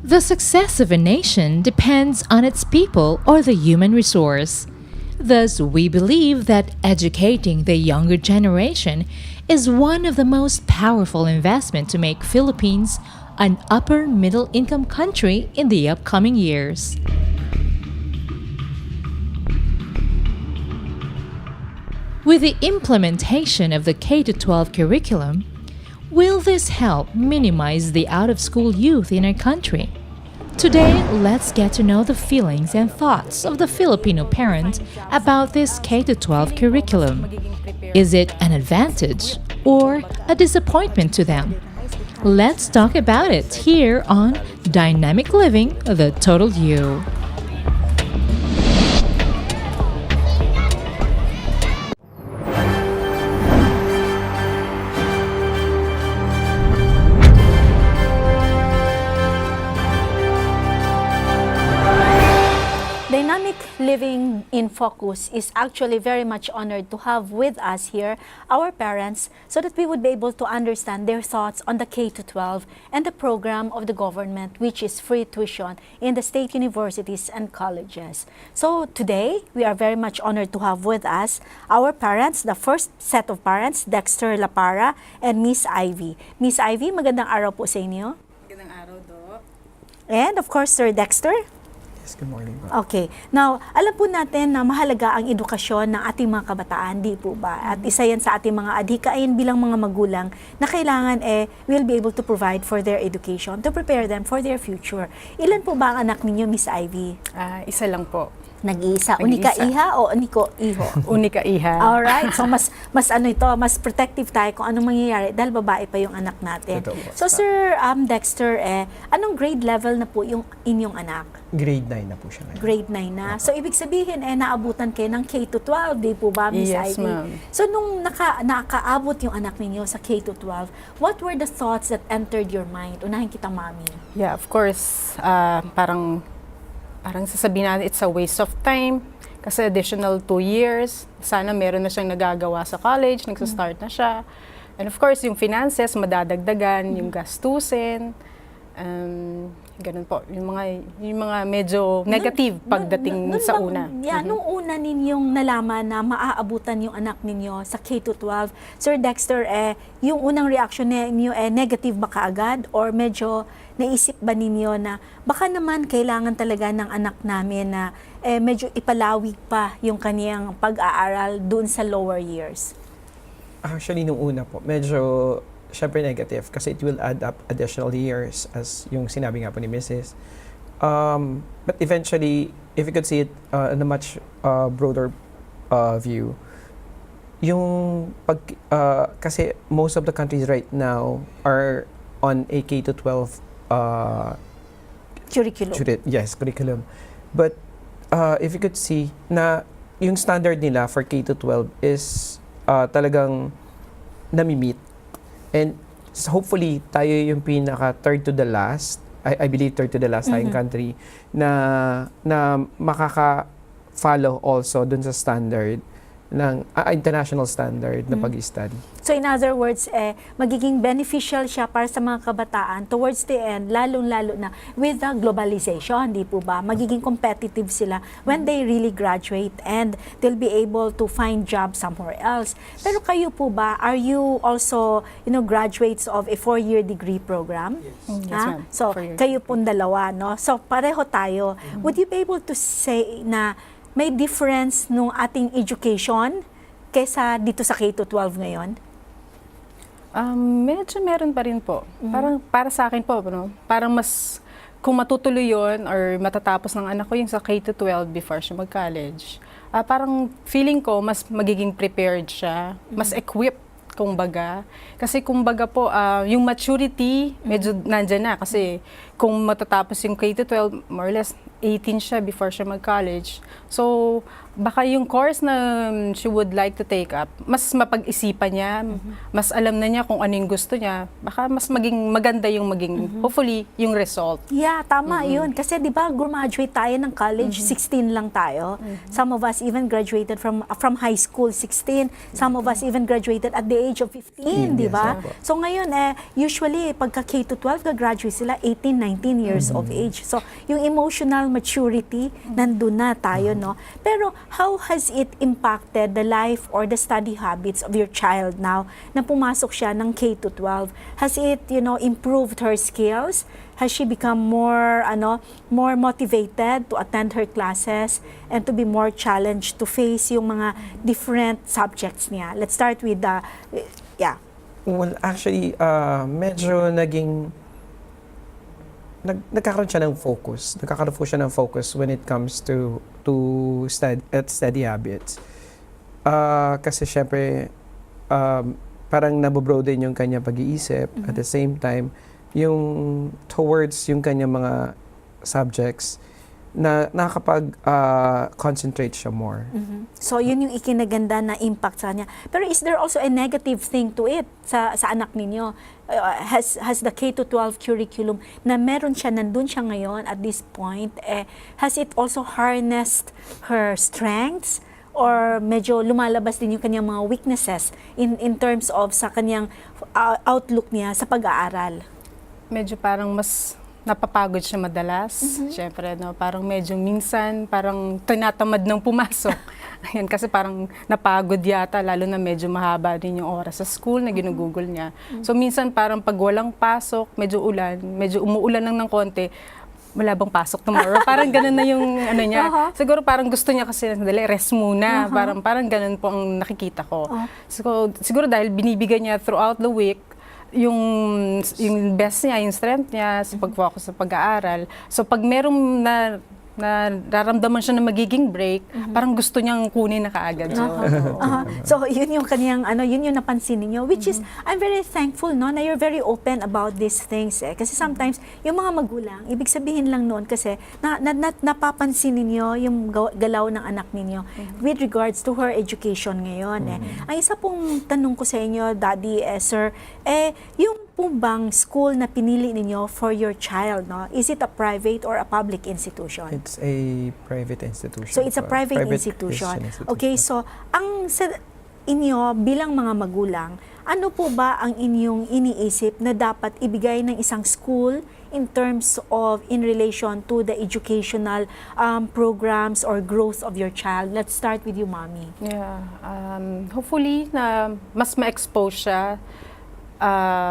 The success of a nation depends on its people or the human resource. Thus, we believe that educating the younger generation is one of the most powerful investments to make Philippines an upper middle income country in the upcoming years. With the implementation of the K-12 curriculum, will this help minimize the out-of-school youth in our country? Today, let's get to know the feelings and thoughts of the Filipino parent about this K-12 curriculum. Is it an advantage or a disappointment to them? Let's talk about it here on Dynamic Living, the Total You. Dynamic Living in Focus is actually very much honored to have with us here our parents so that we would be able to understand their thoughts on the K-12 and the program of the government, which is free tuition in the state universities and colleges. So today, we are very much honored to have with us our parents, the first set of parents, Dexter Lapara and Miss Ivy. Miss Ivy, magandang araw po sa inyo. Magandang araw, Doc. And of course, Sir Dexter. Good morning po. Okay. Now, alam po natin na mahalaga ang edukasyon ng ating mga kabataan, di po ba? At isa yan sa ating mga adhikain bilang mga magulang na kailangan will be able to provide for their education, to prepare them for their future. Ilan po ba ang anak ninyo, Miss Ivy? Isa lang po. Nag-iisa. Unika iha o uniko iho? Unika iha. Alright. So, mas protective tayo kung anong mangyayari dahil babae pa yung anak natin. So, Sir Dexter, anong grade level na po yung inyong anak? Grade 9 na po siya ngayon. Grade 9 na. So, ibig sabihin, naabutan kayo ng K-12, di po ba, Miss Yes, Ivy? ma'am. So, nung nakaabot yung anak ninyo sa K-12, what were the thoughts that entered your mind? Unahin kita, Mami. Yeah, of course, parang sasabihin natin it's a waste of time kasi additional 2 years. Sana meron na siyang nagagawa sa college, nagsa-start na siya. And of course, yung finances, madadagdagan, yung gastusin. Ganun po, yung mga medyo negative pagdating sa una. Nung una ninyong nalaman na maaabutan yung anak ninyo sa K-12, Sir Dexter, yung unang reaction ninyo negative ba kaagad? Or medyo naisip ba ninyo na baka naman kailangan talaga ng anak namin na medyo ipalawig pa yung kaniyang pag-aaral dun sa lower years? Actually, nung una po, medyo syempre negative kasi it will add up additional years as yung sinabi nga po ni Mrs. But eventually, if you could see it in a much broader view, yung kasi most of the countries right now are on a K-12 Curriculum. Curriculum. But if you could see na yung standard nila for K-12 is talagang nami-meet. And hopefully, tayo yung pinaka third to the last, I believe third to the last tayong country, na makaka-follow also dun sa standard ng international standard na pag-study. So in other words, magiging beneficial siya para sa mga kabataan towards the end, lalong-lalo na with the globalization, di po ba? Magiging competitive sila when they really graduate and they'll be able to find job somewhere else. Pero kayo po ba, are you also, graduates of a 4-year degree program? Yes, ma'am. So kayo pong dalawa, no? So pareho tayo. Would you be able to say na may difference nung ating education kaysa dito sa K-12 ngayon? Medyo meron pa rin po. Parang para sa akin po, parang mas kung matutuloy yun or matatapos ng anak ko yung sa K-12 before siya mag-college, parang feeling ko mas magiging prepared siya, mas equipped kumbaga. Kasi kumbaga po, yung maturity, medyo nandyan na. Kasi kung matatapos yung K-12, more or less 18 siya before siya mag-college. So, baka yung course na she would like to take up, mas mapag-isipan niya, mas alam na niya kung ano yung gusto niya, baka mas maging maganda yung maging, hopefully, yung result. Yeah, tama yun. Kasi di ba graduate tayo ng college, 16 lang tayo. Some of us even graduated from high school, 16. Some of us even graduated at the age of 15, di ba? Yes, So ngayon, usually, pagka K-12, gagraduate sila 18, 19 years of age. So yung emotional maturity, nandun na tayo, no? Pero how has it impacted the life or the study habits of your child now na pumasok siya ng K-12? Has it, improved her skills? Has she become more motivated to attend her classes and to be more challenged to face yung mga different subjects niya? Let's start with Well, actually, medyo nagkakaroon siya ng focus. Nagkakaroon po siya ng focus when it comes to study habits. Kasi syempre, parang nabobroaden yung kanyang pag-iisip. At the same time, yung towards yung kanyang mga subjects na nakakapag-concentrate siya more. So yun yung ikinaganda na impact sa kanya. Pero is there also a negative thing to it sa anak ninyo? Has the K-12 curriculum na meron siya, nandun siya ngayon at this point, has it also harnessed her strengths? Or medyo lumalabas din yung kanyang mga weaknesses in terms of sa kanyang outlook niya sa pag-aaral? Medyo parang mas napapagod siya madalas. Siyempre, parang medyo minsan, parang tinatamad ng pumasok. Ayan, kasi parang napagod yata, lalo na medyo mahaba din yung oras sa school na ginugugol niya. So minsan parang pag walang pasok, medyo umuulan lang ng konti, wala bang pasok tomorrow? Parang ganun na yung ano niya. Siguro parang gusto niya kasi rest muna. Parang ganun po ang nakikita ko. So, siguro dahil binibigay niya throughout the week, yung best niya, yung strength niya sa pag-focus sa pag-aaral. So pag merong nararamdaman siya na magiging break, parang gusto niyang kunin na kaagad. So yun yung kanyang yun yung napansin niyo, which is I'm very thankful na you're very open about these things kasi sometimes yung mga magulang, ibig sabihin lang noon kasi napapansin niyo yung galaw ng anak ninyo with regards to her education ngayon. Ang isa pong tanong ko sa inyo, Daddy, Sir, yung bang school na pinili ninyo for your child, is it a private or a public institution? It's a private institution. So it's a private institution. Okay, so ang sa inyo bilang mga magulang, ano po ba ang inyong iniisip na dapat ibigay ng isang school in terms of in relation to the educational programs or growth of your child? Let's start with you, Mommy. Yeah, hopefully na mas ma-expose siya,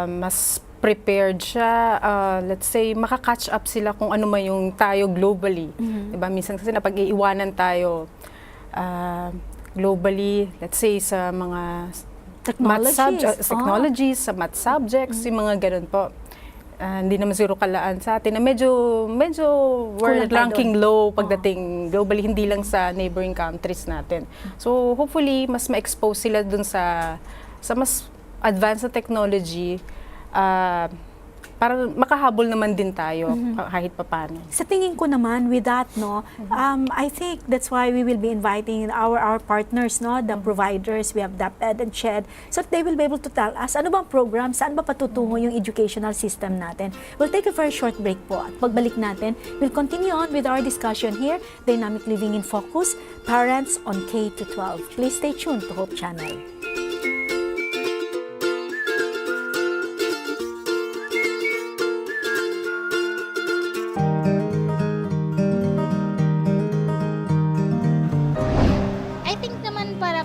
mas prepared siya, let's say, makaka-catch up sila kung ano man yung tayo globally. Diba? Minsan kasi napag-iiwanan tayo globally, let's say, sa mga technologies, sa math subjects, yung mga ganun po. Hindi naman siguro kalaan sa atin na medyo we're ranking low pagdating globally, hindi lang sa neighboring countries natin. So, hopefully, mas ma-expose sila dun sa mas advanced na technology, para makahabol naman din tayo kahit papano. Sa tingin ko naman, with that, I think that's why we will be inviting our partners, the providers. We have DepEd and CHED, so they will be able to tell us ano bang program, saan ba patutungo yung educational system natin. We'll take a very short break po. At pagbalik natin, we'll continue on with our discussion here, Dynamic Living in Focus, Parents on K-12. Please stay tuned to Hope Channel.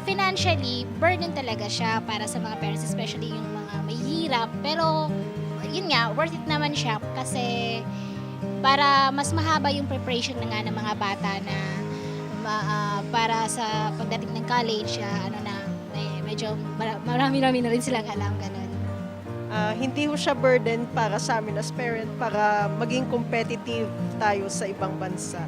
Financially, burden talaga siya para sa mga parents, especially yung mga may hirap. Pero, yun nga, worth it naman siya kasi para mas mahaba yung preparation na nga ng mga bata na para sa pagdating ng college, medyo marami-rami na rin silang alam, ganun. Hindi ho siya burden para sa amin as parent para maging competitive tayo sa ibang bansa.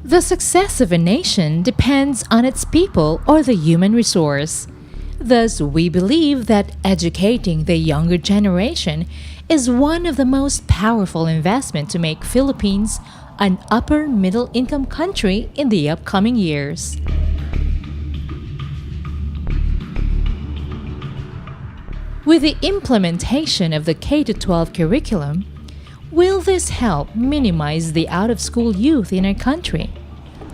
The success of a nation depends on its people or the human resource. Thus, we believe that educating the younger generation is one of the most powerful investments to make Philippines an upper middle income country in the upcoming years. With the implementation of the K-12 curriculum, will this help minimize the out-of-school youth in our country?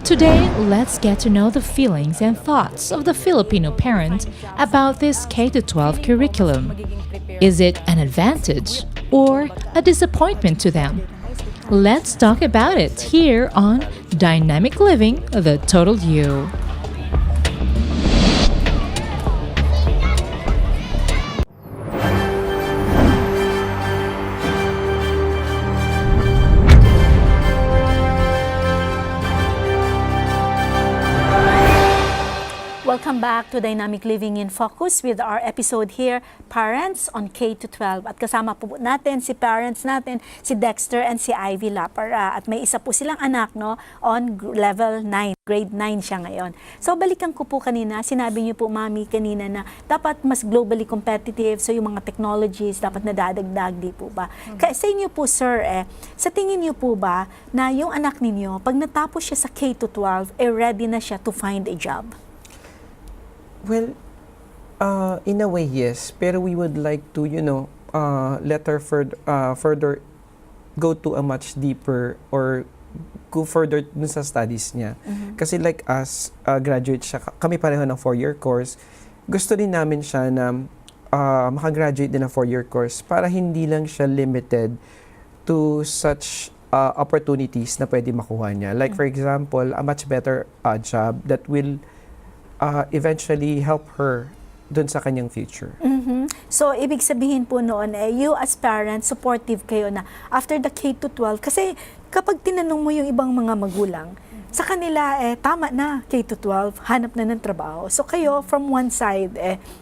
Today, let's get to know the feelings and thoughts of the Filipino parent about this K-12 curriculum. Is it an advantage or a disappointment to them? Let's talk about it here on Dynamic Living, the Total You. Welcome back to Dynamic Living in Focus with our episode here, Parents on K-12. At kasama po natin si parents natin, si Dexter and si Ivy Lapara. At may isa po silang anak no, on level 9, grade 9 siya ngayon. So balikan ko po kanina, sinabi niyo po mami kanina na dapat mas globally competitive, so yung mga technologies dapat nadadagdag, di po ba? Kaya sa inyo po sir, sa tingin niyo po ba na yung anak ninyo, pag natapos siya sa K-12, ready na siya to find a job? Well, in a way, yes. Pero we would like to, let her further go to a much deeper or go further dun sa studies niya. Kasi like us, graduate siya, kami pareho ng 4-year course. Gusto din namin siya na makagraduate din ng 4-year course para hindi lang siya limited to such opportunities na pwede makuha niya. Like for example, a much better job that will eventually help her dun sa kanyang future. So, ibig sabihin po noon, you as parents, supportive kayo na after the K-12, kasi kapag tinanong mo yung ibang mga magulang, sa kanila, tama na, K-12, hanap na ng trabaho. So, kayo, from one side,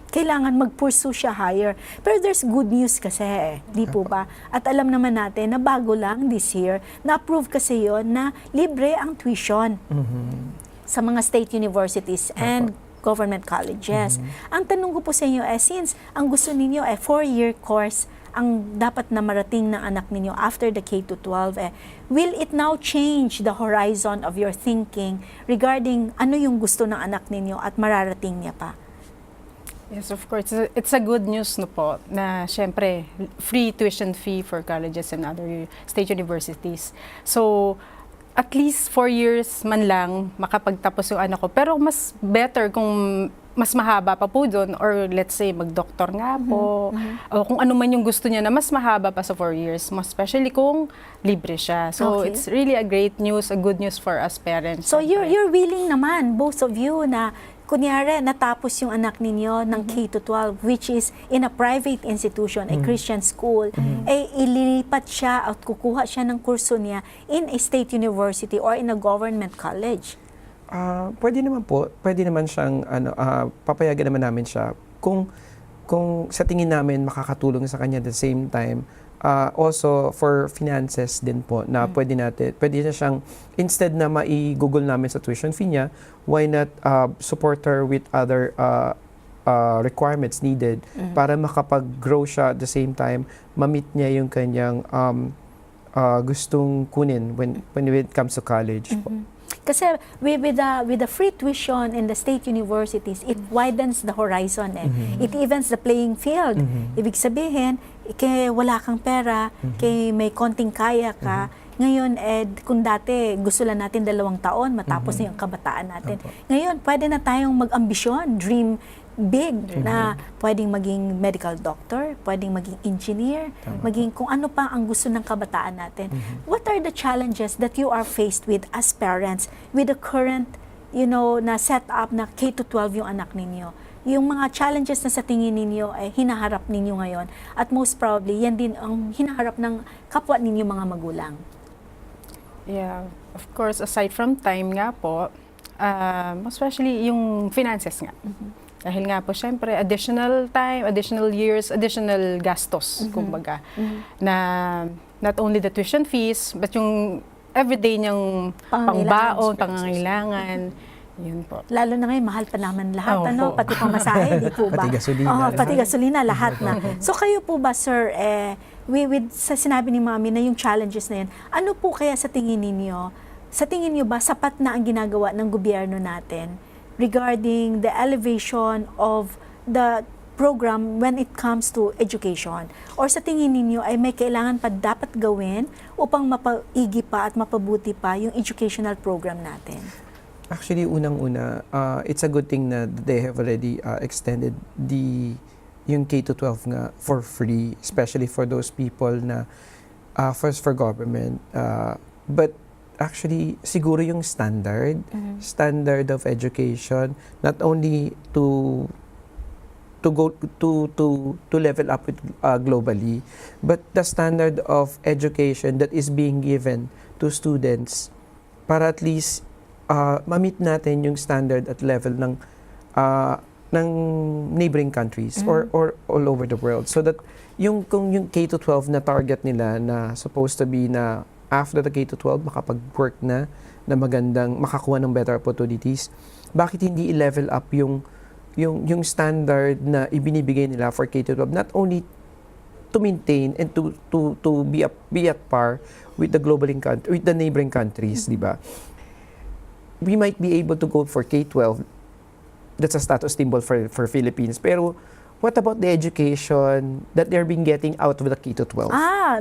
kailangan mag-pursue siya higher. Pero there's good news kasi, di po ba? At alam naman natin na bago lang this year, na-approve kasi yon na libre ang tuition. Sa mga state universities and government colleges. Ang tanong ko po sa inyo, since ang gusto ninyo 4-year course ang dapat na marating ng anak ninyo after the K-12, will it now change the horizon of your thinking regarding ano yung gusto ng anak ninyo at mararating niya pa? Yes, of course. It's a good news no po na syempre free tuition fee for colleges and other state universities. So, at least 4 years man lang makapagtapos yung anak ko. Pero mas better kung mas mahaba pa po doon or let's say mag-doktor nga po o kung ano man yung gusto niya na mas mahaba pa sa 4 years, most especially kung libre siya. So it's really a great news, a good news for us parents. So you're willing naman, both of you, na kunyari natapos yung anak ninyo ng K-12 which is in a private institution, a Christian school, ililipat siya at kukuha siya ng kurso niya in a state university or in a government college. Pwede naman po, pwede naman siyang papayagan naman namin siya kung sa tingin namin makakatulong sa kanya at the same time. Also for finances din po na pwede na siyang, instead na mai-google namin sa tuition fee niya, why not support her with other requirements needed para makapag-grow siya at the same time, ma-meet niya yung kanyang gustong kunin when it comes to college po. Kasi with the free tuition in the state universities, it widens the horizon. It evens the playing field. Ibig sabihin, wala kang pera, may konting kaya ka. Ngayon, kung dati gusto lang natin 2 taon, matapos na yung kabataan natin. Ngayon, pwede na tayong mag-ambisyon, dream big, na pwedeng maging medical doctor, pwedeng maging engineer, maging kung ano pa ang gusto ng kabataan natin. What are the challenges that you are faced with as parents with the current, na set up na K-12 yung anak ninyo? Yung mga challenges na sa tingin ninyo ay hinaharap ninyo ngayon at most probably yan din ang hinaharap ng kapwa ninyo mga magulang. Yeah, of course, aside from time nga po, especially yung finances nga. Dahil nga po, syempre, additional time, additional years, additional gastos, kumbaga, na not only the tuition fees, but yung everyday niyang pangbaon, pangangailangan, Yun po. Lalo na ngayon, mahal pa naman lahat, Opo. pati pamasahe, di po ba? Pati gasolina, Oo, lahat. pati gasolina, lahat na. So kayo po ba, sir, sa sinabi ni Mami na yung challenges na yan, ano po kaya sa tingin niyo ba sapat na ang ginagawa ng gobyerno natin regarding the elevation of the program when it comes to education? Or sa tingin ninyo ay may kailangan pa dapat gawin upang mapaigi pa at mapabuti pa yung educational program natin? Actually, unang-una, it's a good thing na they have already extended yung K-12 nga for free, especially for those people na first for government. But actually, siguro yung standard of education, not only to go to level up with globally, but the standard of education that is being given to students para at least ma-meet natin yung standard at level ng neighboring countries or all over the world, so that kung yung K-12 na target nila na supposed to be na after the K-12 makapag-work na magandang makakuha ng better opportunities, bakit hindi i-level up yung standard na ibinibigay nila for K-12, not only to maintain and to be at par with the neighboring countries, di ba? We might be able to go for K-12, that's a status symbol for Philippines, pero what about the education that they're being getting out of the K-12?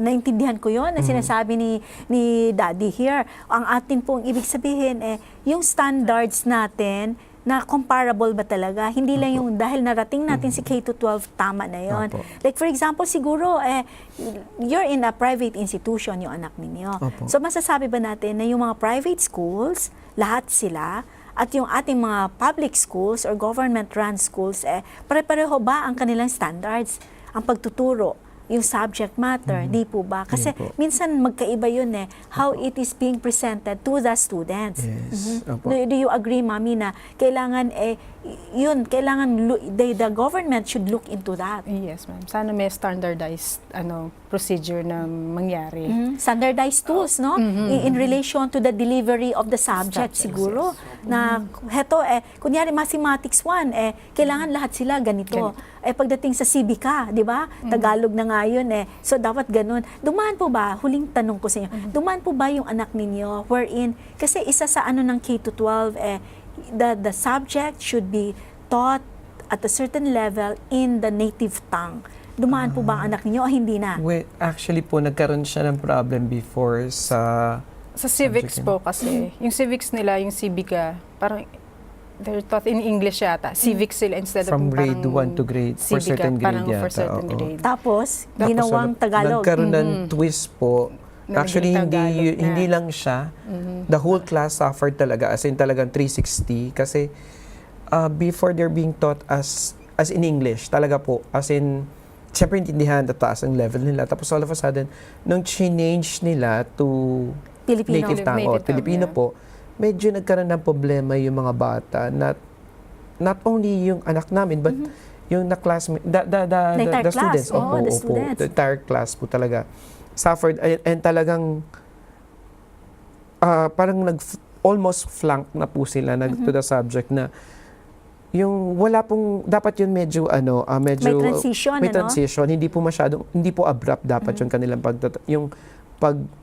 Naintindihan ko yun na sinasabi ni Daddy here. Ang atin pong ibig sabihin yung standards natin na comparable ba talaga? Hindi lang yung dahil narating natin si K-12, tama na yon. Like for example, siguro, you're in a private institution yung anak ninyo. So masasabi ba natin na yung mga private schools, lahat sila, at yung ating mga public schools or government-run schools, pare-pareho ba ang kanilang standards? Ang pagtuturo, yung subject matter, di po ba? Kasi minsan magkaiba yun how it is being presented to the students. Yes. Do you agree, Mami, na kailangan the government should look into that? Yes, ma'am. Sana may standardized procedure na mangyari. Standardized tools, no? In relation to the delivery of the subject, siguro. Na heto, kunyari mathematics 1, kailangan lahat sila ganito. Pagdating sa civica, di ba? Tagalog na nga yun So, dapat ganun. Dumaan po ba, huling tanong ko sa inyo, dumaan po ba yung anak ninyo wherein, kasi isa sa ng K-12, the subject should be taught at a certain level in the native tongue. Dumaan po ba ang anak ninyo o hindi na? Well, actually po, nagkaroon siya ng problem before sa civics po kasi. Yung civics nila, yung civica, parang they're taught in English yata. Civics sila instead from of grade 1 to grade, for civica, certain grade parang yata. for certain grade. Tapos ginawang Tagalog. Nagkaroon ng twist po. Actually, Tagalog hindi lang siya. The whole class suffered talaga, as in talagang 360. Kasi before they're being taught as in English, talaga po, as in, siyempre intindihan, tataas ang level nila. Tapos all of a sudden, nung change nila to Filipino. native tongue, Filipino po, medyo nagkaroon ng problema yung mga bata, not only yung anak namin, but yung na-classmate, the students. The entire class po talaga suffered, and talagang parang almost flank na po sila to the subject na yung wala pong dapat yun medyo medyo may transition, hindi po masyadong, hindi po abrupt dapat yung kanilang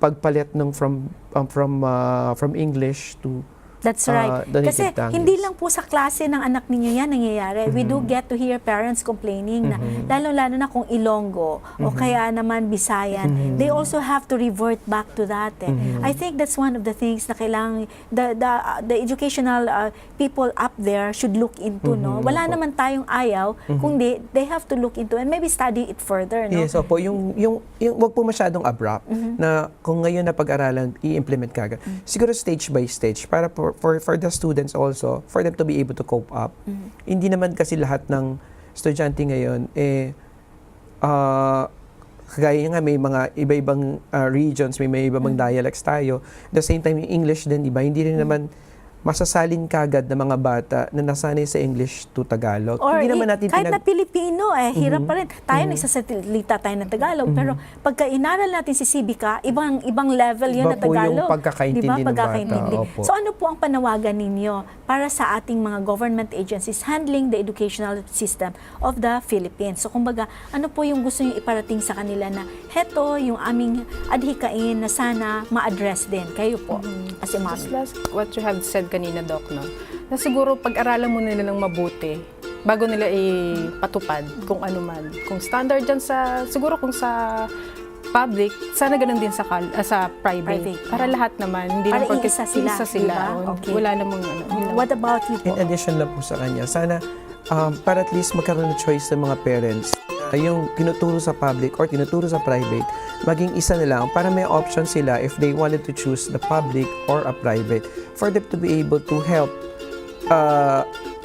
pagpalit ng from English to That's right. Kasi hindi lang po sa klase ng anak ninyo yan nangyayari. We do get to hear parents complaining na lalo-lalo na kung Ilonggo o kaya naman Bisayan, they also have to revert back to that. I think that's one of the things na kailangan the educational people up there should look into. No? Wala naman tayong ayaw, kundi they have to look into and maybe study it further. No? Yes, opo. Yung wag po masyadong abrupt na kung ngayon na pag-aralan, i-implement kagad. Siguro stage by stage para for the students also, for them to be able to cope up. Hindi naman kasi lahat ng estudyante ngayon, kagaya nga may mga iba-ibang regions, may iba-ibang dialects tayo. At the same time, yung English din, iba. Hindi rin naman masasalin kagad ng mga bata na nasanay sa English to Tagalog. Or hindi naman natin kahit na Pilipino, hirap pa rin. Tayo nagsasalita tayo ng Tagalog, pero pagka inaral natin si civica, ibang level yun na Tagalog. Yung pagkakaintindi ng bata. So ano po ang panawagan ninyo para sa ating mga government agencies handling the educational system of the Philippines. So kumbaga, ano po yung gusto nyo iparating sa kanila na heto yung aming adhikain na sana ma-address din kayo po as a mom. Just last, what you have said kanina, Doc, no? Na siguro pag-aralan mo nila ng mabuti bago nila ipatupad kung ano man. Kung standard dyan siguro kung sa public, sana ganun din sa private. Para lahat naman, hindi Para lang iisa sila, diba? Okay. Wala namang ano. What about you po? In addition lang po sa kanya, sana para at least magkaroon ng choice ng mga parents. Yung tinuturo sa public or tinuturo sa private, maging isa na lang para may option sila if they wanted to choose the public or a private for them to be able to help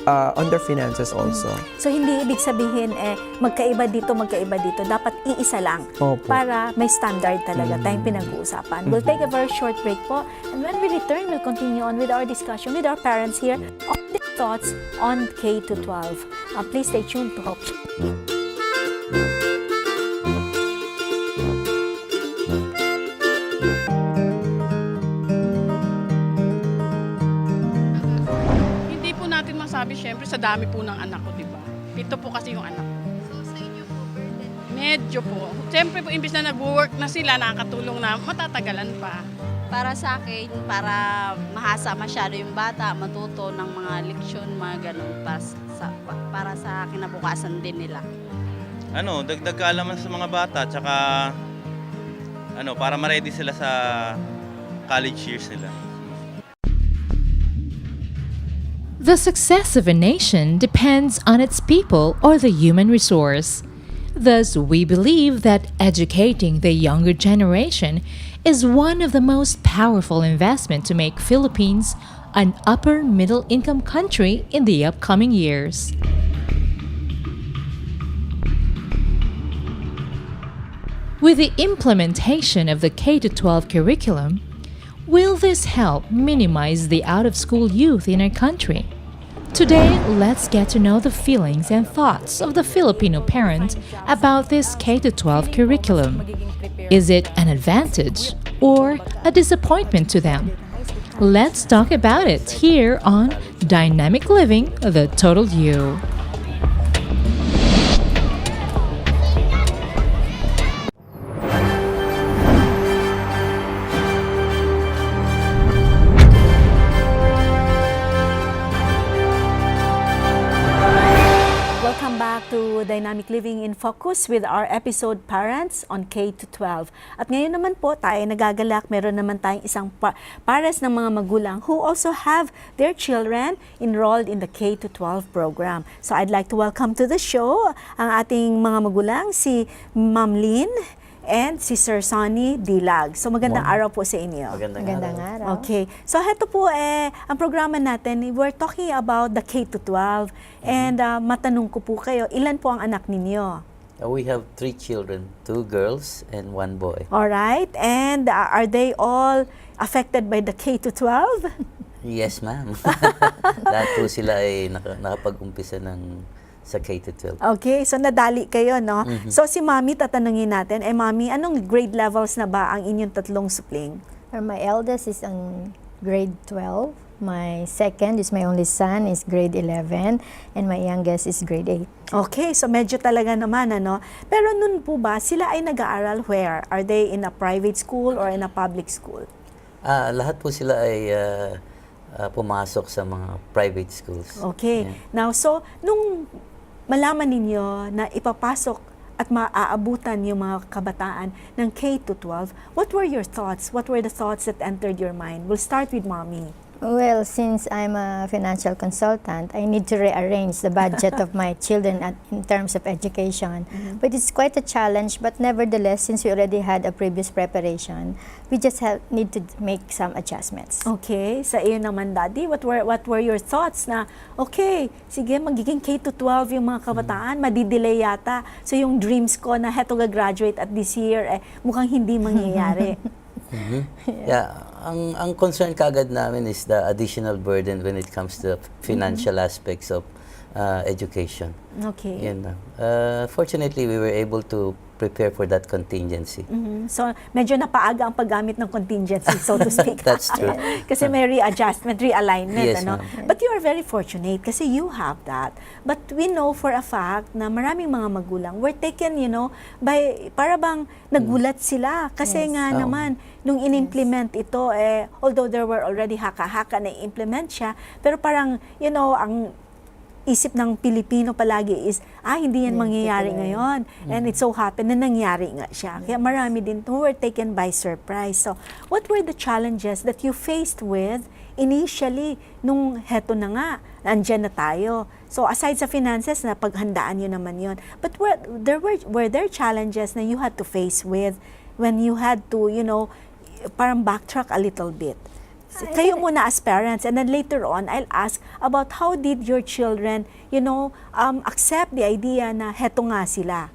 on their finances also. So hindi ibig sabihin magkaiba dito. Dapat iisa lang. Opo. Para may standard talaga tayong pinag-uusapan. We'll take a very short break po. And when we return, we'll continue on with our discussion with our parents here on their thoughts on K-12. Please stay tuned to Hope. Sabi, syempre, sa dami po ng anak ko, di ba? 7 po kasi yung anak ko. So, sa inyo po, burden? Medyo po. Siyempre po, imbis na nag-work na sila, nakakatulong na, matatagalan pa. Para sa akin, para mahasa masyado yung bata, matuto ng mga leksyon, mga ganun, para sa kinabukasan din nila. Dagdag kaalaman sa mga bata, tsaka para ma-ready sila sa college years nila. The success of a nation depends on its people or the human resource. Thus, we believe that educating the younger generation is one of the most powerful investments to make Philippines an upper middle income country in the upcoming years. With the implementation of the K-12 curriculum, will this help minimize the out-of-school youth in our country? Today, let's get to know the feelings and thoughts of the Filipino parent about this K-12 curriculum. Is it an advantage or a disappointment to them? Let's talk about it here on Dynamic Living, the Total You. To Dynamic Living in Focus with our episode Parents on K-12. At ngayon naman po tayo nagagalak, meron naman tayong isang pares ng mga magulang who also have their children enrolled in the K-12 program. So I'd like to welcome to the show ang ating mga magulang, si Ma'am Lynn and si Sir Sonny Dilag. So magandang araw po sa inyo. Magandang araw. Okay. So heto po ang programa natin, we're talking about the K-12 and matanong ko po kayo, ilan po ang anak ninyo? We have 3 children, 2 girls and 1 boy. All right. And are they all affected by the K-12? Yes, ma'am. Lahat po sila ay nakapag-umpisa sa K-12. Okay, so nadali kayo, no? So si Mami, tatanungin natin, Mami, anong grade levels na ba ang inyong tatlong supling? My eldest is on grade 12. My second is my only son is grade 11 and my youngest is grade 8. Okay, so medyo talaga naman, ano? Pero nun po ba, sila ay nag-aaral where? Are they in a private school or in a public school? Lahat po sila ay pumasok sa mga private schools. Okay. Yeah. Now, so, nung malaman ninyo na ipapasok at maaabutan yung mga kabataan ng K-12, what were your thoughts? What were the thoughts that entered your mind? We'll start with Mommy. Well, since I'm a financial consultant, I need to rearrange the budget of my children in terms of education. But it's quite a challenge, but nevertheless, since we already had a previous preparation, we just need to make some adjustments. Okay, sa iyo naman, Daddy, what were your thoughts na, okay, sige, magiging K-12 yung mga kabataan, madidelay yata. So yung dreams ko na heto ga-graduate at this year, mukhang hindi mangyayari. Yeah, ang concern kagad namin is the additional burden when it comes to the financial aspects of education. Okay. Yun na. Fortunately, we were able to prepare for that contingency. So, medyo napaaga ang paggamit ng contingency, so to speak. That's true. Kasi may readjustment, realignment. Yes, ano? ma'am. But you are very fortunate kasi you have that. But we know for a fact na maraming mga magulang were taken, by, para bang nagulat sila. Kasi Yes. nga naman, nung in-implement ito, although there were already haka-haka na i-implement siya, pero parang, ang isip ng Pilipino palagi is, hindi yan mangyayari ngayon. And it so happened na nangyari nga siya. Kaya marami din who were taken by surprise. So, what were the challenges that you faced with initially nung heto na nga, andyan na tayo? So, aside sa finances, na paghandaan nyo naman yun. But were there challenges na you had to face with when you had to, parang backtrack a little bit? Kayo muna as parents, and then later on, I'll ask about how did your children, accept the idea na heto nga sila.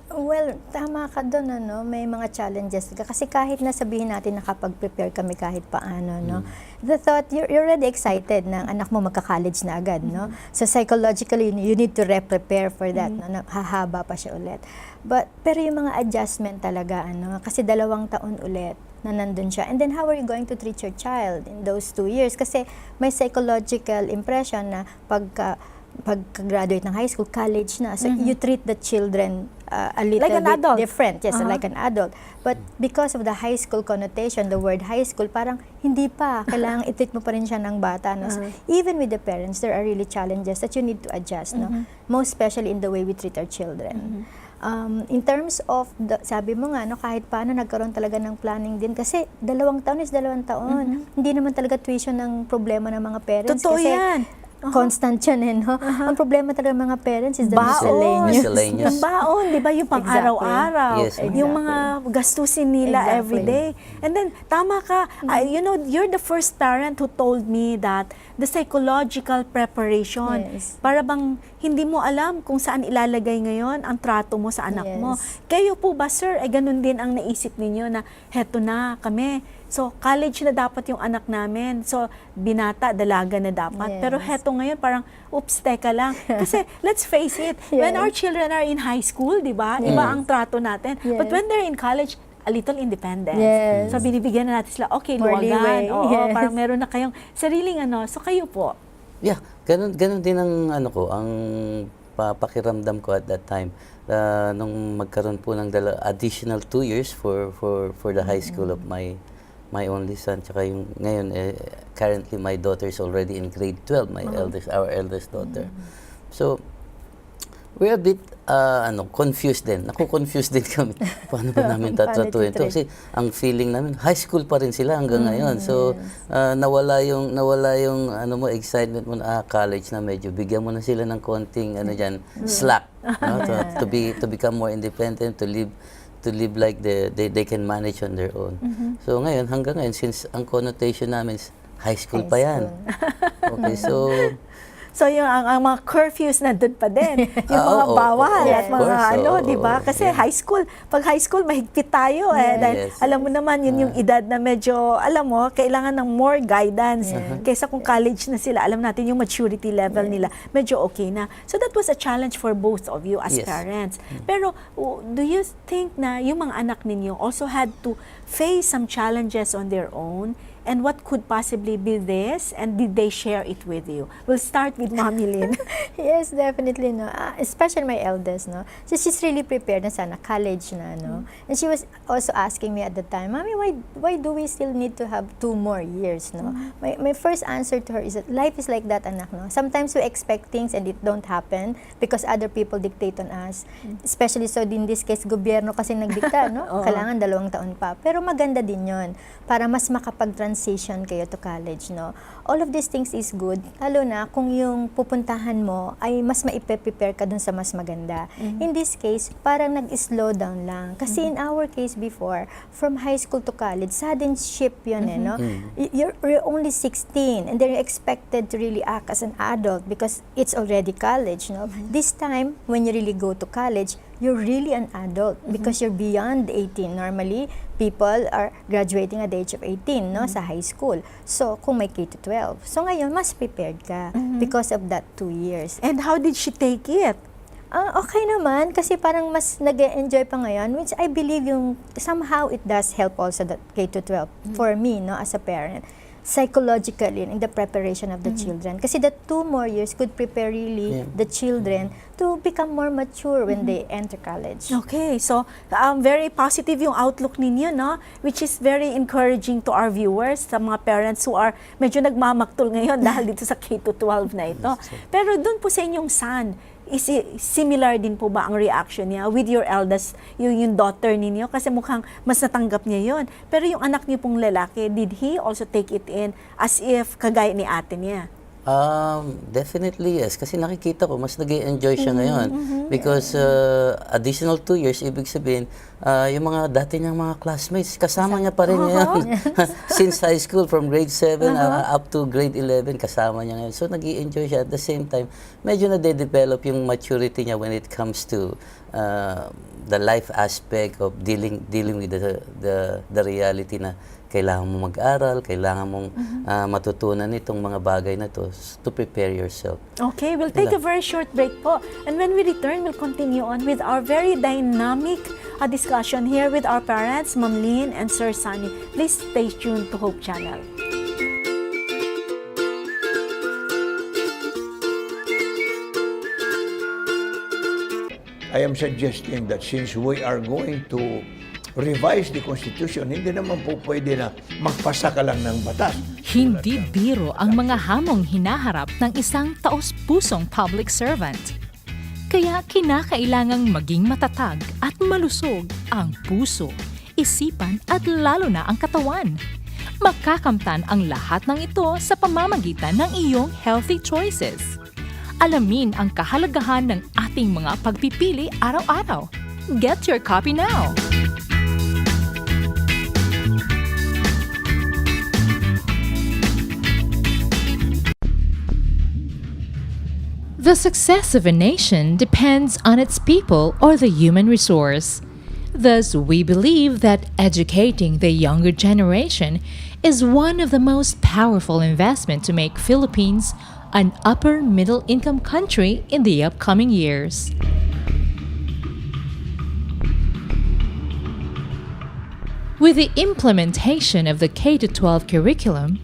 Well, tama ka doon, may mga challenges. Kasi kahit na sabihin natin nakapag-prepare kami kahit paano, the thought, you're already excited na ang anak mo magka-college na agad, So psychologically, you need to prepare for that, hahaba pa siya ulit. Pero yung mga adjustment talaga, kasi 2 taon ulit na nandun siya. And then how are you going to treat your child in those 2 years? Kasi may psychological impression na pagka-graduate ng high school, college na. So you treat the children a little like an bit adult. different. Yes, like an adult. But because of the high school connotation, the word high school, parang hindi pa. Kailangan i-treat mo pa rin siya ng bata. So, even with the parents, there are really challenges that you need to adjust. Most especially in the way we treat our children. In terms of, sabi mo nga, kahit paano nagkaroon talaga ng planning din. Kasi 2 taon is 2 taon. Hindi naman talaga tuition ng problema ng mga parents. Totoo kasi yan. Constant yan, Ang problema talaga ng mga parents is the Miscellaneous. Yung baon, di ba? Yung pang-araw-araw. Yes, ma'am. Yung mga gastusin nila every day. And then, tama ka. You're the first parent who told me that the psychological preparation, para bang hindi mo alam kung saan ilalagay ngayon ang trato mo sa anak mo. Kayo po ba, sir, ganun din ang naisip ninyo na heto na kami. So, college na dapat yung anak namin. So, binata, dalaga na dapat. Pero heto ngayon, parang, oops, teka lang. Kasi, let's face it, when our children are in high school, di ba? Iba ang trato natin. But when they're in college, a little independent. So, binibigyan na natin sila, okay, luwagan. Oo, parang meron na kayong sariling So, kayo po. Yeah, ganun din ang ang pakiramdam ko at that time. Nung magkaroon po ng additional 2 years for the high school of my only son, tsaka yung ngayon currently my daughter is already in grade 12, our eldest daughter. So we're a bit confused din. Confused din kami. Paano ba namin tatratuhin ito? Kasi ang feeling namin high school pa rin sila hanggang ngayon. So nawala yung excitement mo na college na, medyo bigyan mo na sila ng konting slack, to become more independent, to live like they can manage on their own. So hanggang ngayon, since ang connotation namin is high school pa yan. Okay, So yung ang mga curfews nandun pa din. Yung mga bawal at mga di ba? Kasi pag high school mahigpit tayo dahil alam mo naman yun yung edad na medyo, kailangan ng more guidance kaysa kung college na sila. Alam natin yung maturity level nila, medyo okay na. So that was a challenge for both of you as parents. Pero do you think na yung mga anak ninyo also had to face some challenges on their own? And what could possibly be this? And did they share it with you? We'll start with Mommy Lynn. Yes, definitely, especially my eldest, So she's really prepared na sana, college na, And she was also asking me at the time, Mommy, why do we still need to have 2 more years, My first answer to her is that life is like that, anak, Sometimes we expect things and it don't happen because other people dictate on us. Especially so in this case, gobyerno kasi nagdikta, Kailangan 2 taon pa. Pero maganda din yon para mas makapag-transition kayo to college, All of these things is good, lalo na kung yung pupuntahan mo ay mas maipe-prepare ka dun sa mas maganda. In this case, parang nag-slow down lang. Kasi in our case before, from high school to college, sudden shift yun, You're only 16 and then you're expected to really act as an adult because it's already college, This time, when you really go to college, you're really an adult because you're beyond 18. Normally, people are graduating at the age of 18, sa high school. So, kung may K-12. So, ngayon, mas prepared ka because of that 2 years. And how did she take it? Okay naman, kasi parang mas nag-enjoy pa ngayon, which I believe somehow it does help also the K-12 for me, no, as a parent, psychologically in the preparation of the children. Kasi the 2 more years could prepare really the children to become more mature when they enter college. Okay, so very positive yung outlook ninyo, no? Which is very encouraging to our viewers, sa mga parents who are medyo nagmamaktol ngayon dahil dito sa K-12 na ito. Pero dun po sa inyong son, similar din po ba ang reaction niya with your eldest, yung daughter ninyo? Kasi mukhang mas natanggap niya yon. Pero yung anak niyo pong lalaki, did he also take it in as if kagaya ni ate niya? Definitely yes. Kasi nakikita ko, mas nag-enjoy siya ngayon. Because additional 2 years, ibig sabihin, yung mga dati niyang mga classmates, kasama niya pa rin ngayon. Since high school, from grade 7 up to grade 11, kasama niya ngayon. So nag-enjoy siya. At the same time, medyo nade-develop yung maturity niya when it comes to the life aspect of dealing with the reality na kailangan mo mag-aral, kailangan mong matutunan itong mga bagay na to prepare yourself. Okay, we'll take a very short break po. And when we return, we'll continue on with our very dynamic discussion here with our parents, Ma'am Lynn and Sir Sunny. Please stay tuned to Hope Channel. I am suggesting that since we are going to revise the Constitution, hindi naman po pwede na magpasa ka lang ng batas. Hindi biro ang mga hamong hinaharap ng isang taos-pusong public servant. Kaya kinakailangang maging matatag at malusog ang puso, isipan at lalo na ang katawan. Makakamtan ang lahat ng ito sa pamamagitan ng iyong healthy choices. Alamin ang kahalagahan ng ating mga pagpipili araw-araw. Get your copy now! The success of a nation depends on its people or the human resource. Thus, we believe that educating the younger generation is one of the most powerful investments to make Philippines an upper middle income country in the upcoming years. With the implementation of the K-12 curriculum,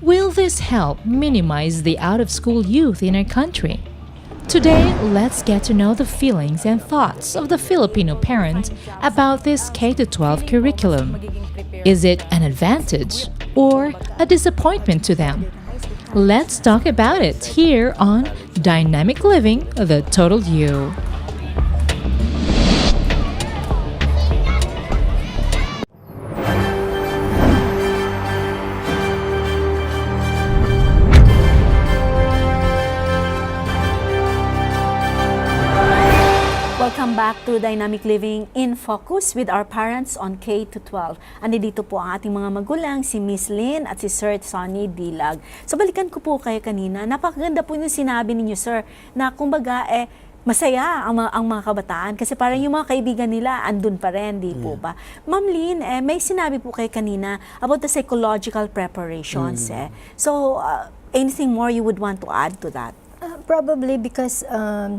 will this help minimize the out-of-school youth in our country? Today, let's get to know the feelings and thoughts of the Filipino parent about this K-12 curriculum. Is it an advantage or a disappointment to them? Let's talk about it here on Dynamic Living, the Total You. Welcome back to Dynamic Living in Focus with our parents on K-12. Andito po ang ating mga magulang, si Miss Lynn at si Sir Sonny Dilag. So balikan ko po kayo kanina. Napakaganda po yung sinabi ninyo, Sir, na kumbaga masaya ang mga kabataan kasi parang yung mga kaibigan nila andun pa rin, di po ba? Ma'am Lynn, may sinabi po kayo kanina about the psychological preparations. So anything more you would want to add to that? Probably because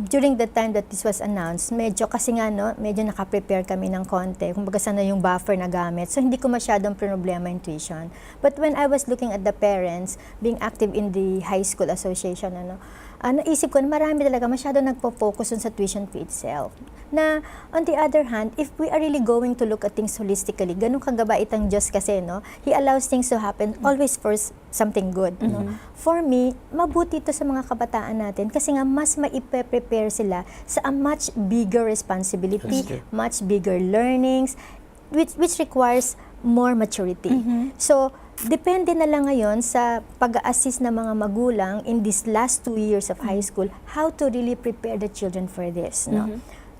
during the time that this was announced, medyo kasi nga medyo nakaprepare kami ng konti. Kumbaga sana yung buffer na gamit. So hindi ko masyadong problema yung tuition. But when I was looking at the parents being active in the high school association, naisip ko na marami talaga masyadong nagpo-focus sa tuition fee itself. Na on the other hand, if we are really going to look at things holistically, ganun kagabait ang Diyos kasi, He allows things to happen always for something good. For me, mabuti ito sa mga kabataan natin kasi nga mas maipe-prepare sila sa a much bigger responsibility, much bigger learnings, which requires more maturity. So, depende na lang ngayon sa pag-assist ng mga magulang in these last 2 years of high school, how to really prepare the children for this.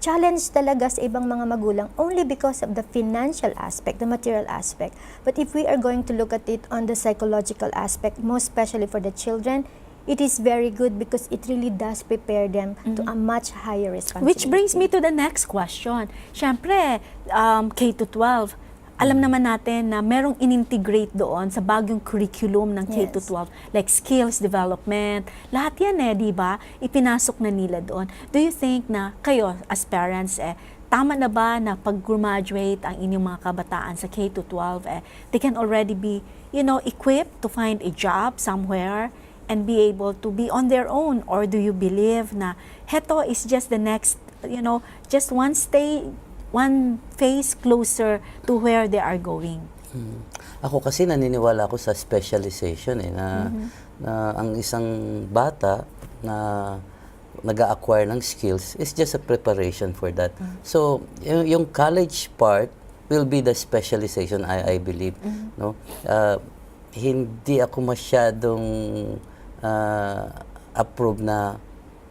Challenge talaga sa ibang mga magulang only because of the financial aspect, the material aspect. But if we are going to look at it on the psychological aspect, most especially for the children, it is very good because it really does prepare them to a much higher responsibility. Which brings me to the next question. Siyempre, K-12, alam naman natin na merong in-integrate doon sa bagong curriculum ng K-12, like skills development, lahat yan di ba? Ipinasok na nila doon. Do you think na kayo as parents, tama na ba na pag-graduate ang inyong mga kabataan sa K-12, they can already be, equipped to find a job somewhere and be able to be on their own? Or do you believe na heto is just the next, just one phase closer to where they are going? Ako kasi naniniwala ako sa specialization na ang isang bata na nag-acquire ng skills is just a preparation for that. So, yung college part will be the specialization, I believe. No? Hindi ako masyadong approve na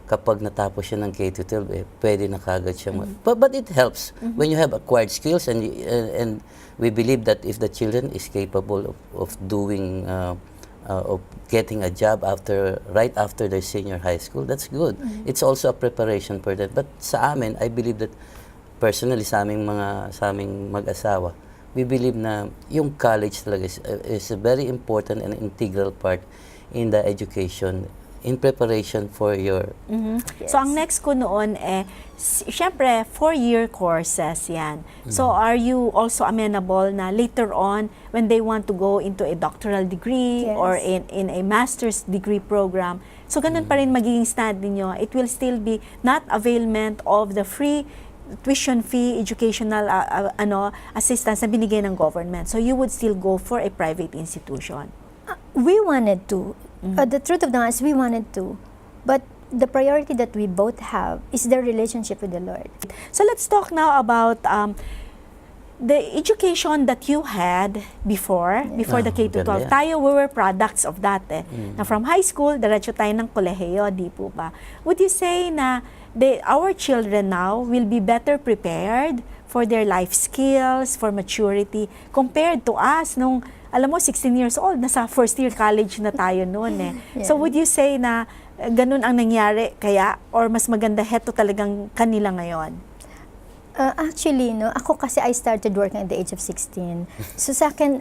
kapag natapos siya ng K-12, pwede na kagad siya. But it helps when you have acquired skills and we believe that if the children is capable of doing of getting a job right after their senior high school, that's good. It's also a preparation for them. But sa amin, I believe that personally sa aming mag-asawa, we believe na yung college talaga is a very important and integral part in the education in preparation for your... So, ang next ko noon syempre, 4-year courses yan. So, are you also amenable na later on, when they want to go into a doctoral degree or in a master's degree program, so ganun pa rin magiging stand ninyo? It will still be not availment of the free tuition fee, educational assistance na binigay ng government. So, you would still go for a private institution? We wanted to. The truth of the matter is we wanted to. But the priority that we both have is the relationship with the Lord. So let's talk now about the education that you had before the K-12. Tayo, we were products of that. Na from high school, diretso tayo ng kolehiyo, di po ba? Would you say na our children now will be better prepared for their life skills, for maturity, compared to us nung, alam mo, 16 years old, nasa first year college na tayo noon So would you say na ganun ang nangyari kaya, or mas maganda heto talagang kanila ngayon? Actually, ako kasi I started working at the age of 16. So sa akin,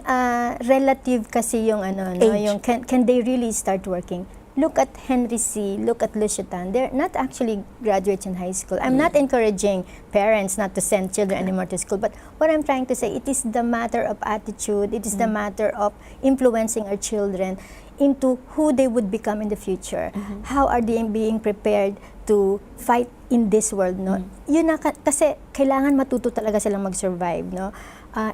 relative kasi yung yung can they really start working? Look at Henry C., look at Lucitan. They're not actually graduates in high school. I'm not encouraging parents not to send children anymore to school, but what I'm trying to say, it is the matter of attitude, it is the matter of influencing our children into who they would become in the future. How are they being prepared to fight in this world, Yun na, kasi kailangan matuto talaga silang mag-survive,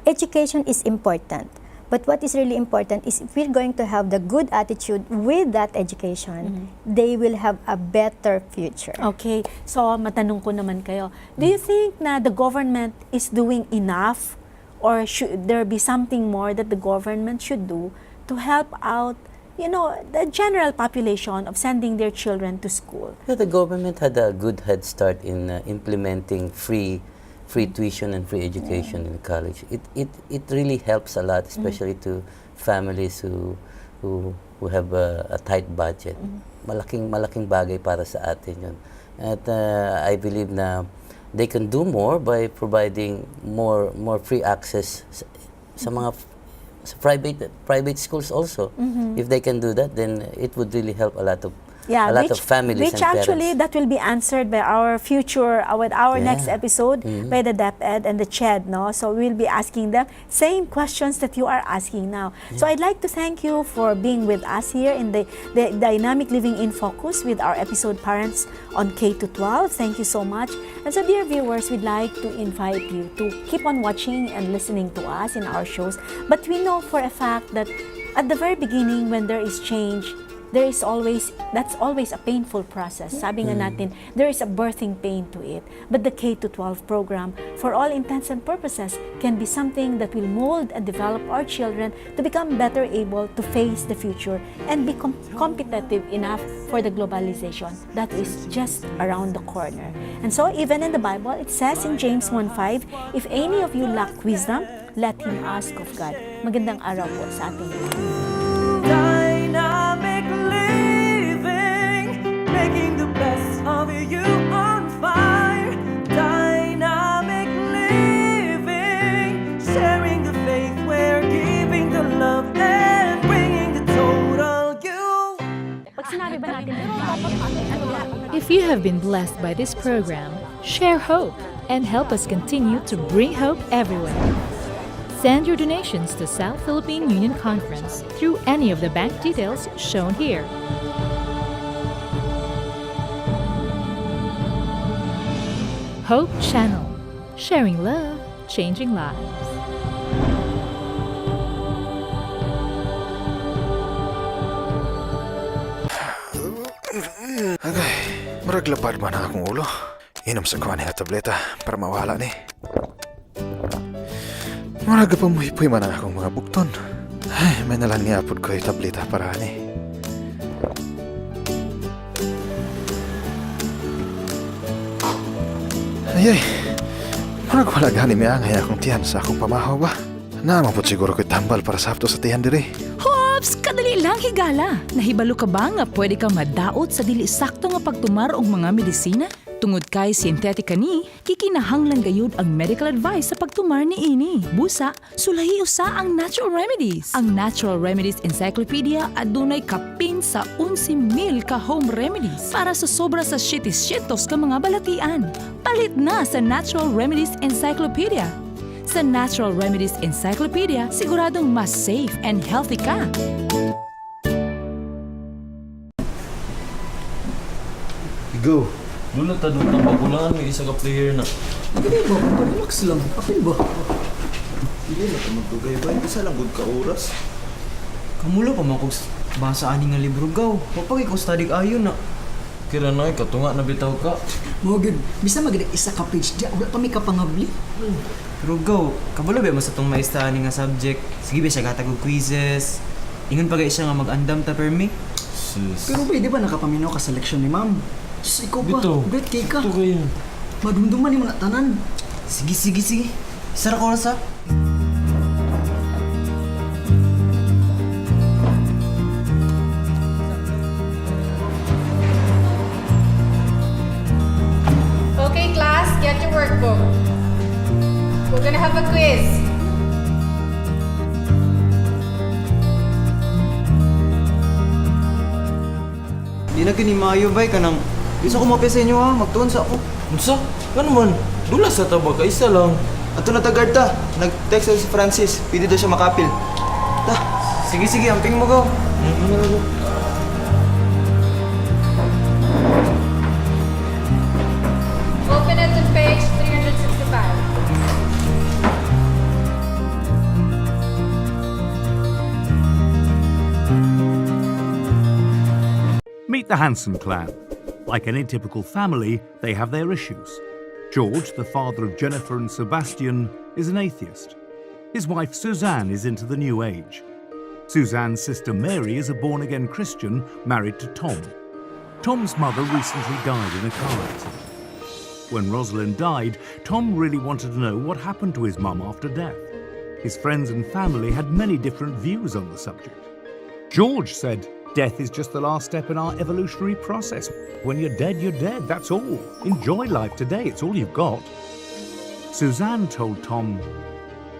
Education is important. But what is really important is if we're going to have the good attitude with that education, they will have a better future. Okay. So, matanong ko naman kayo. Do you think na the government is doing enough, or should there be something more that the government should do to help out, the general population of sending their children to school? Yeah, the government had a good head start in implementing free tuition and free education in college. It really helps a lot, especially to families who have a tight budget. Malaking bagay para sa atin yun. At I believe na they can do more by providing more free access sa mga private schools also. If they can do that, then it would really help a lot of families which and actually parents. that will be answered by our future, with our next episode, by the DepEd and the CHED, So we'll be asking them same questions that you are asking now. So I'd like to thank you for being with us here in the Dynamic Living in Focus with our episode Parents on K-12. Thank you so much. And so, dear viewers, we'd like to invite you to keep on watching and listening to us in our shows. But we know for a fact that at the very beginning, when there is change, that's always a painful process. Sabi nga natin, there is a birthing pain to it. But the K-12 program, for all intents and purposes, can be something that will mold and develop our children to become better able to face the future and be competitive enough for the globalization that is just around the corner. And so, even in the Bible, it says in James 1:5, if any of you lack wisdom, let him ask of God. Magandang araw po sa ating lahat. Dynamic living, making the best of you on fire. Dynamic living, sharing the If you have been blessed by this program, share hope and help us continue to bring hope everywhere. Send your donations to South Philippine Union Conference through any of the bank details shown here. Hope Channel. Sharing love, changing lives. Agay, maraglapad man ang akong ulo. Inom sa kuha niya tableta para mawala ni. Maraga pa muhipoy man ang akong mga bukton. Ay, may nalang niapod ko yung tableta para ni. Ayay, marag wala gani may angay akong tiyan sa akong pamahaw ba? Naamapot siguro ko'y tambal para sapto sa tiyan diri. Hops! Kadali lang higala. Nahibalo ka ba nga pwede kang madaot sa dili sakto nga pagtumar og mga medisina? Tungod kay sintetika ni, kikinahanglan gayud ang medical advice sa pagtumar ni ini. Busa, sulahi usa ang natural remedies. Ang Natural Remedies Encyclopedia adunay kapin sa 11,000 ka home remedies para sa sobra sa syetisyentos ka mga balatian. Palit na sa Natural Remedies Encyclopedia. Sa Natural Remedies Encyclopedia, siguradong mas safe and healthy ka. Go! Lula ta doon ng bagulangan, may isa ka player na. Hindi ba? Relax lang. Apil ba? Hindi na ito magtugay ba? Isa lang good ka oras. Kamulo pa man kung basa ani nga libro gaw. Mapag ikaw study ayon na. Kira na, katunga na bitaw ka. Mogid, bisa magiging isa ka page diya. Wala pa may kapangabli. Pero gaw, kabalo ba mas itong maista nga subject? Sige ba siya gatag og quizzes? Ingon pa siya nga mag-andam ta permi? Pero ba, di ba nakapaminaw ka sa leksyon ni ma'am? Diyos, ikaw ba? Great kay ka. Ito kayo. Madumduman ni mga tanan. Sige. Isara ko oras ha? Okay, class, get your workbook. We're gonna have a quiz. Di na kinimayo ba ka nang... Bisa ko mapya sa inyo ha, magtuon sa ako. Unsa? Ano man? Dulas sa taba ka, isa lang. Ato na tagad ta. Nag-text ako si Francis. Pwede daw siya makapil. Ta, sige, amping mo gaw. Open it to page 365. Meet the Hanson clan. Like any typical family, they have their issues. George, the father of Jennifer and Sebastian, is an atheist. His wife Suzanne is into the New Age. Suzanne's sister Mary is a born-again Christian married to Tom. Tom's mother recently died in a car accident. When Rosalind died, Tom really wanted to know what happened to his mum after death. His friends and family had many different views on the subject. George said, "Death is just the last step in our evolutionary process. When you're dead, that's all. Enjoy life today, it's all you've got." Suzanne told Tom,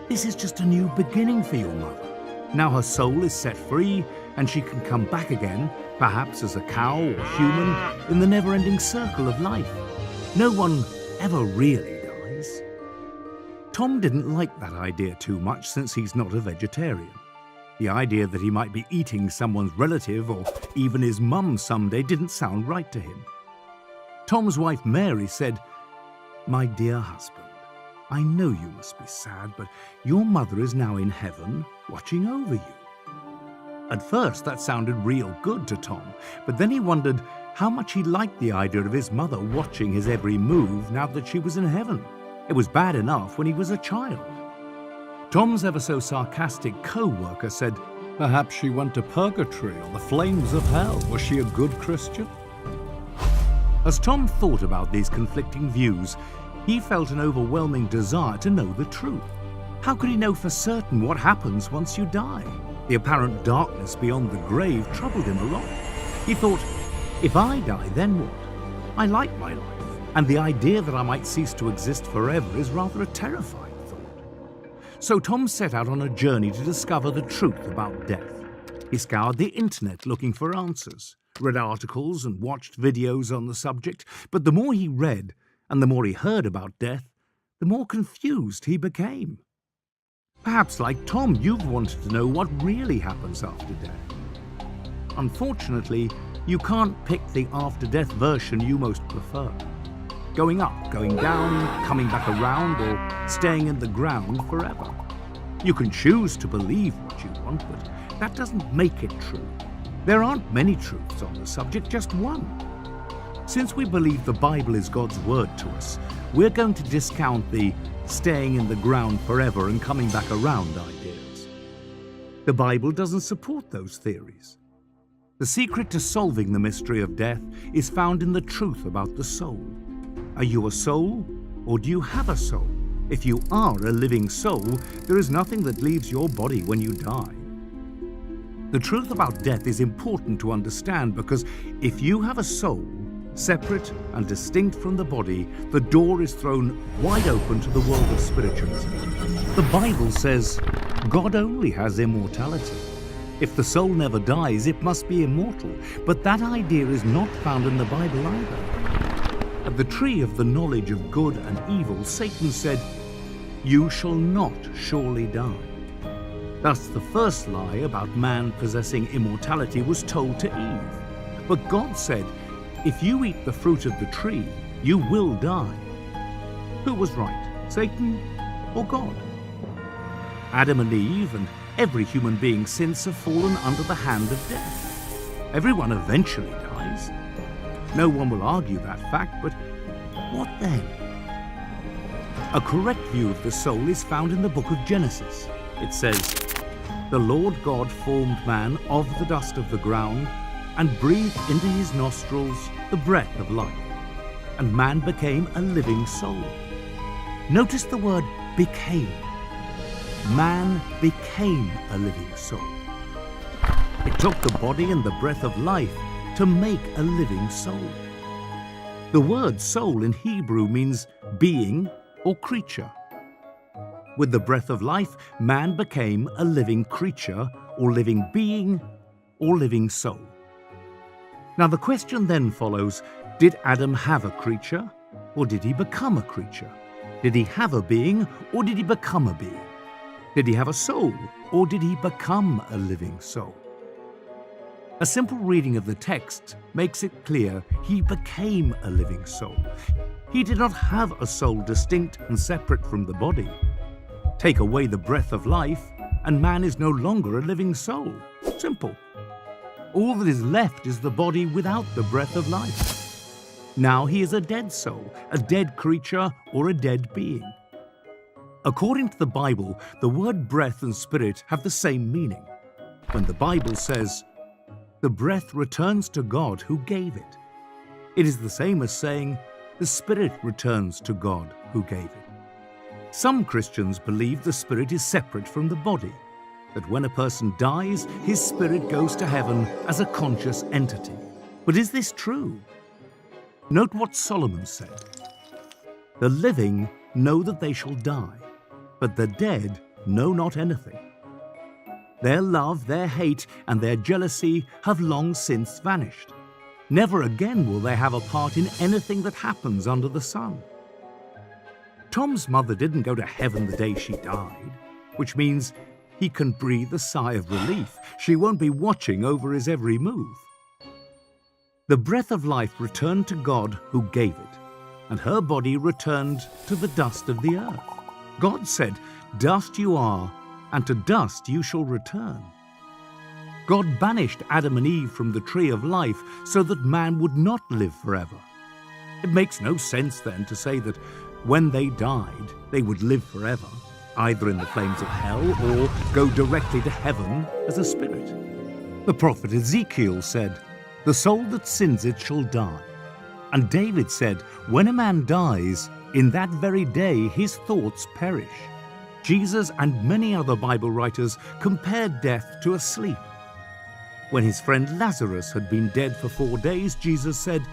"This is just a new beginning for your mother. Now her soul is set free and she can come back again, perhaps as a cow or human, in the never-ending circle of life. No one ever really dies." Tom didn't like that idea too much since he's not a vegetarian. The idea that he might be eating someone's relative or even his mum someday didn't sound right to him. Tom's wife Mary said, "My dear husband, I know you must be sad, but your mother is now in heaven watching over you." At first that sounded real good to Tom, but then he wondered how much he liked the idea of his mother watching his every move now that she was in heaven. It was bad enough when he was a child. Tom's ever-so-sarcastic co-worker said, "Perhaps she went to purgatory or the flames of hell. Was she a good Christian?" As Tom thought about these conflicting views, he felt an overwhelming desire to know the truth. How could he know for certain what happens once you die? The apparent darkness beyond the grave troubled him a lot. He thought, if I die, then what? I like my life, and the idea that I might cease to exist forever is rather a terrifying. So Tom set out on a journey to discover the truth about death. He scoured the internet looking for answers, read articles and watched videos on the subject, but the more he read and the more he heard about death, the more confused he became. Perhaps like Tom, you've wanted to know what really happens after death. Unfortunately, you can't pick the after-death version you most prefer. Going up, going down, coming back around, or staying in the ground forever. You can choose to believe what you want, but that doesn't make it true. There aren't many truths on the subject, just one. Since we believe the Bible is God's word to us, we're going to discount the staying in the ground forever and coming back around ideas. The Bible doesn't support those theories. The secret to solving the mystery of death is found in the truth about the soul. Are you a soul, or do you have a soul? If you are a living soul, there is nothing that leaves your body when you die. The truth about death is important to understand because if you have a soul, separate and distinct from the body, the door is thrown wide open to the world of spiritualism. The Bible says God only has immortality. If the soul never dies, it must be immortal, but that idea is not found in the Bible either. At the tree of the knowledge of good and evil, Satan said, "You shall not surely die." Thus, the first lie about man possessing immortality was told to Eve. But God said, if you eat the fruit of the tree, you will die. Who was right, Satan or God? Adam and Eve and every human being since have fallen under the hand of death. Everyone eventually dies. No one will argue that fact, but what then? A correct view of the soul is found in the book of Genesis. It says, "The Lord God formed man of the dust of the ground and breathed into his nostrils the breath of life, and man became a living soul." Notice the word became. Man became a living soul. It took the body and the breath of life to make a living soul. The word soul in Hebrew means being or creature. With the breath of life, man became a living creature or living being or living soul. Now the question then follows, did Adam have a creature or did he become a creature? Did he have a being or did he become a being? Did he have a soul or did he become a living soul? A simple reading of the text makes it clear he became a living soul. He did not have a soul distinct and separate from the body. Take away the breath of life, and man is no longer a living soul. Simple. All that is left is the body without the breath of life. Now he is a dead soul, a dead creature, or a dead being. According to the Bible, the word breath and spirit have the same meaning. When the Bible says, "The breath returns to God who gave it," it is the same as saying, "The spirit returns to God who gave it." Some Christians believe the spirit is separate from the body, that when a person dies, his spirit goes to heaven as a conscious entity. But is this true? Note what Solomon said. "The living know that they shall die, but the dead know not anything. Their love, their hate, and their jealousy have long since vanished. Never again will they have a part in anything that happens under the sun." Tom's mother didn't go to heaven the day she died, which means he can breathe a sigh of relief. She won't be watching over his every move. The breath of life returned to God who gave it, and her body returned to the dust of the earth. God said, "Dust you are, and to dust you shall return." God banished Adam and Eve from the tree of life so that man would not live forever. It makes no sense then to say that when they died, they would live forever, either in the flames of hell or go directly to heaven as a spirit. The prophet Ezekiel said, "The soul that sins it shall die." And David said, "When a man dies, in that very day his thoughts perish." Jesus and many other Bible writers compared death to a sleep. When his friend Lazarus had been dead for 4 days, Jesus said,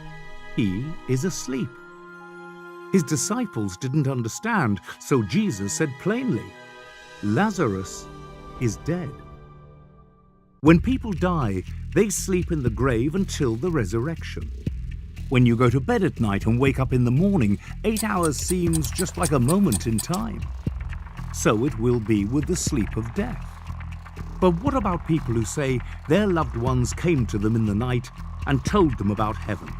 "He is asleep." His disciples didn't understand, so Jesus said plainly, "Lazarus is dead." When people die, they sleep in the grave until the resurrection. When you go to bed at night and wake up in the morning, 8 hours seems just like a moment in time. So it will be with the sleep of death. But what about people who say their loved ones came to them in the night and told them about heaven?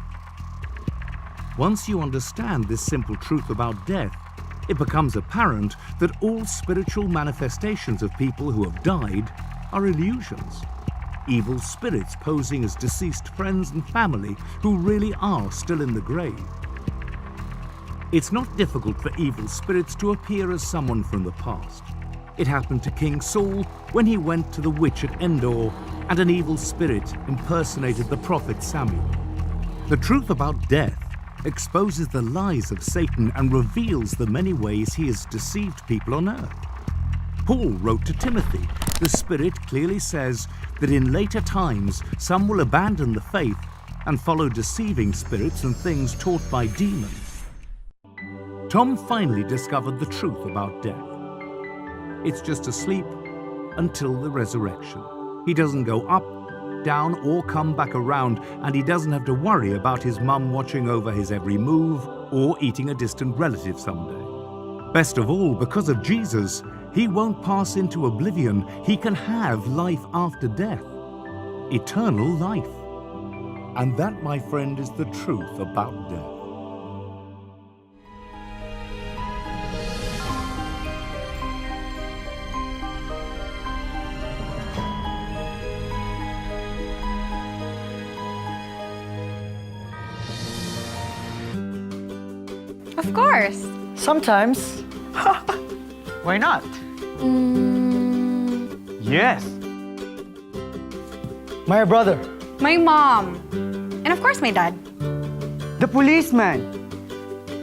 Once you understand this simple truth about death, it becomes apparent that all spiritual manifestations of people who have died are illusions. Evil spirits posing as deceased friends and family who really are still in the grave. It's not difficult for evil spirits to appear as someone from the past. It happened to King Saul when he went to the witch at Endor and an evil spirit impersonated the prophet Samuel. The truth about death exposes the lies of Satan and reveals the many ways he has deceived people on earth. Paul wrote to Timothy, the Spirit clearly says that in later times some will abandon the faith and follow deceiving spirits and things taught by demons. Tom finally discovered the truth about death. It's just a sleep until the resurrection. He doesn't go up, down, or come back around, and he doesn't have to worry about his mum watching over his every move or eating a distant relative someday. Best of all, because of Jesus, he won't pass into oblivion. He can have life after death, eternal life. And that, my friend, is the truth about death. Of course. Sometimes. Why not? Yes. My brother. My mom. And of course, my dad. The policeman.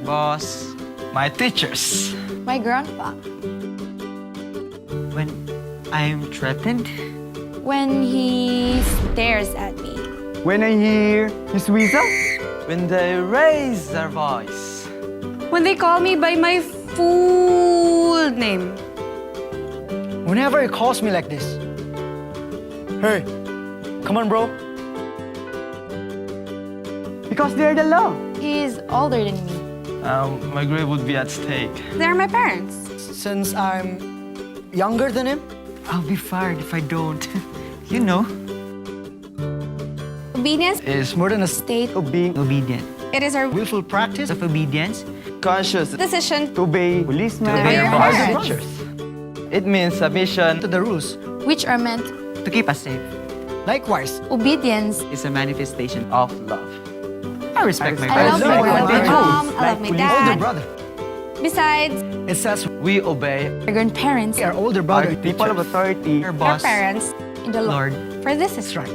Boss. My teachers. My grandpa. When I'm threatened. When he stares at me. When I hear his whistle. When they raise their voice. When they call me by my full name. Whenever he calls me like this. Hey, come on, bro. Because they're the law. He's older than me. My grade would be at stake. They're my parents. Since I'm younger than him, I'll be fired if I don't. You know. Obedience Is more than a state of being obedient. It is our Willful practice of obedience. Conscious decision to obey policemen, to obey your parents. teachers. It means submission to the rules which are meant to keep us safe. Likewise, obedience is a manifestation of love. I respect my I love my mom, I love my older dad. brother. Besides, It says we obey our grandparents, our older brother, people of authority, our our boss, parents, in the Lord. For this is right.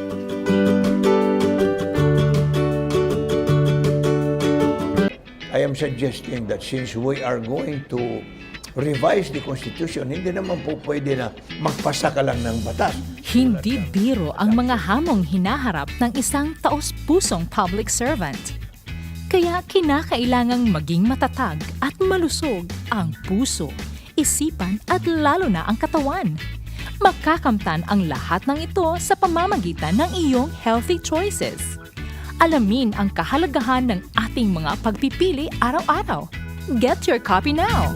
I am suggesting that since we are going to revise the Constitution, hindi naman po pwede na magpasa ka lang ng batas. Hindi biro ang mga hamong hinaharap ng isang taos-pusong public servant. Kaya kinakailangang maging matatag at malusog ang puso, isipan at lalo na ang katawan. Makakamtan ang lahat ng ito sa pamamagitan ng iyong healthy choices. Alamin ang kahalagahan ng ating mga pagpipili araw-araw. Get your copy now!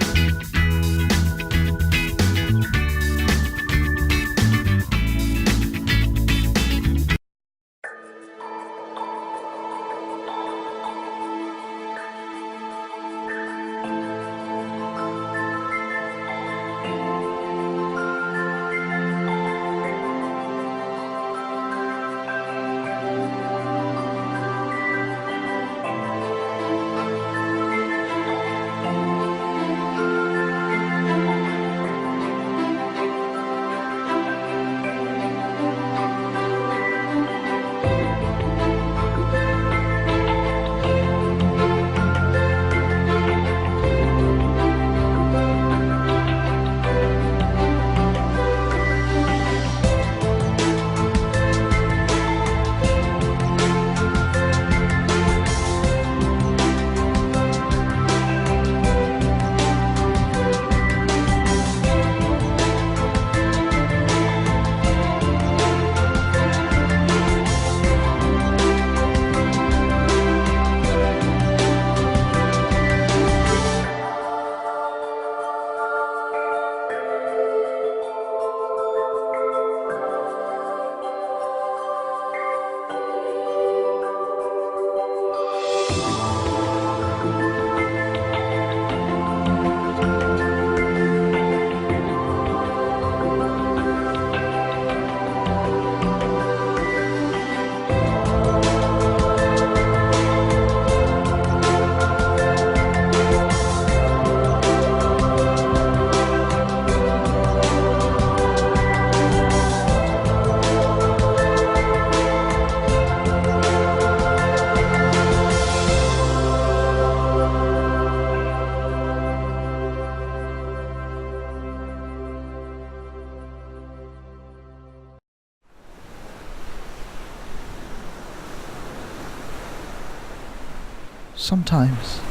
Sometimes,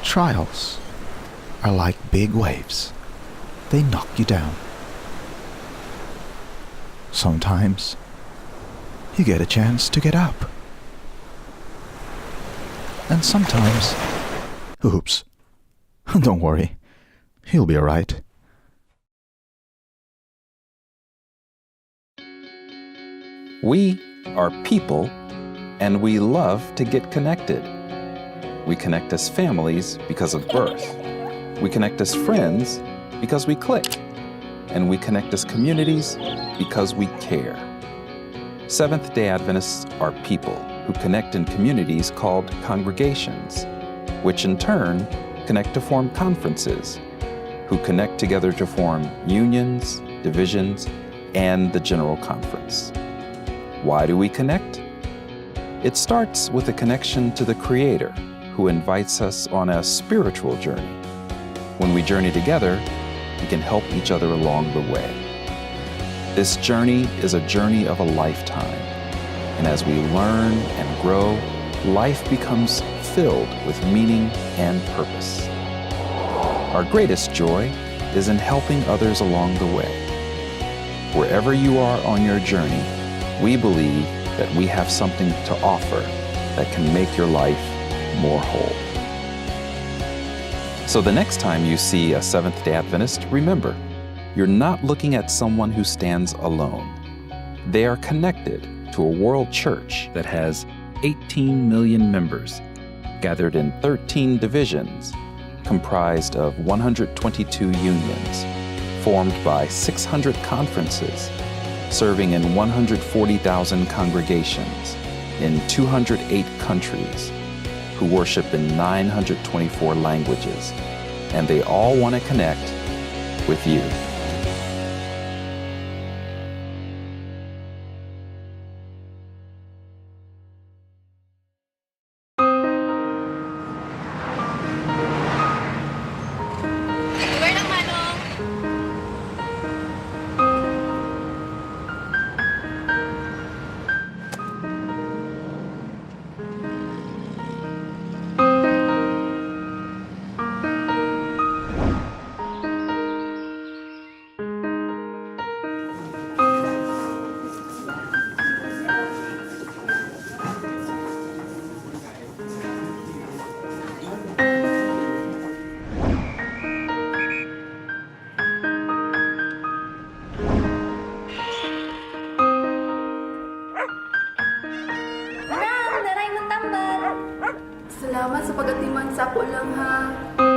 trials are like big waves. They knock you down. Sometimes, you get a chance to get up. And sometimes, oops, don't worry, you'll be alright. We are people, and we love to get connected. We connect as families because of birth. We connect as friends because we click. And we connect as communities because we care. Seventh-day Adventists are people who connect in communities called congregations, which in turn connect to form conferences, who connect together to form unions, divisions, and the General Conference. Why do we connect? It starts with a connection to the Creator, who invites us on a spiritual journey. When we journey together, we can help each other along the way. This journey is a journey of a lifetime, and as we learn and grow, life becomes filled with meaning and purpose. Our greatest joy is in helping others along the way. Wherever you are on your journey, we believe that we have something to offer that can make your life more whole. So the next time you see a Seventh-day Adventist, remember, you're not looking at someone who stands alone. They are connected to a world church that has 18 million members, gathered in 13 divisions, comprised of 122 unions, formed by 600 conferences, serving in 140,000 congregations in 208 countries, who worship in 924 languages, and they all want to connect with you. Salamat sa pagatiman sa ako lang ha.